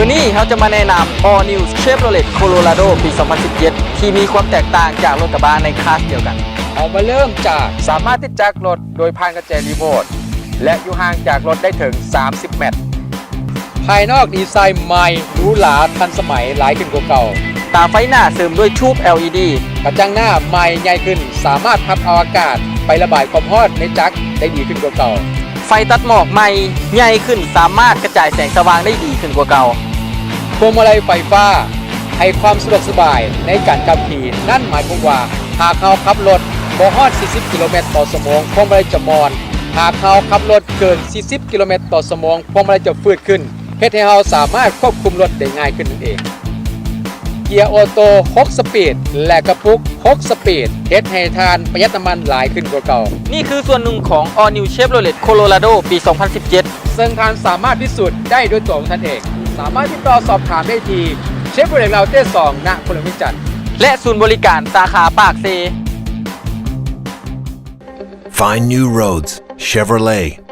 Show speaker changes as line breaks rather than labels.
มื้อนี้เราจะมาแนะนำ All New Chevrolet Colorado ปี 2017 ที่มีความแตกต่างจากรถกระบะในคลาสเดียวกัน
เอามาเริ่มจากสามารถติดจักรรถโดยผ่านกระจายรีโมทและอยู่ห่างจากรถได้ถึง 30 เมตร ภายนอกดีไซน์ใหม่หรูหราทันสมัยหลายขึ้นกว่าเก่า
ตาไฟหน้าเสริมด้วยทูบ LED
กระจังหน้าใหม่ใหญ่ขึ้นสามารถพับเอาอากาศไประบายความร้อนในจักรได้ดีขึ้นกว่าเก่า
ไฟตัดหมอกใหม่ใหญ่ขึ้นสามารถกระจายแสงสว่างได้ดีขึ้นกว่าเก่า
พวงมาลัยไฟฟ้าให้ความสะดวกสบายในการขับขี่นั่นหมายความว่าหากเราขับรถบ่ฮอด 40 กิโลเมตรต่อชั่วโมงพวงมาลัยจะมอนหากเราขับรถเกิน 40 กิโลเมตรต่อชั่วโมงพวงมาลัยจะฟืดขึ้นเฮ็ดให้เราสามารถควบคุมรถได้ง่ายขึ้นนั่นเองเกียร์ออโต้6 สปีดและกระปุก6 สปีดเฮ็ดให้ทานประหยัดน้ำมันหลายขึ้นกว่าเก่า
นี่คือส่วนหนึ่งของ All New Chevrolet Colorado ปี 2017
ซึ่งท่านสามารถพิสูจน์ได้ด้วยตัวของท่านเองสามารถติดต่อสอบถามได้ที่เชฟโรเลตเราเต้2ณพลวิจันทร์
และศูนย์บริการสาขาปากเซ
Find new roads. Chevrolet.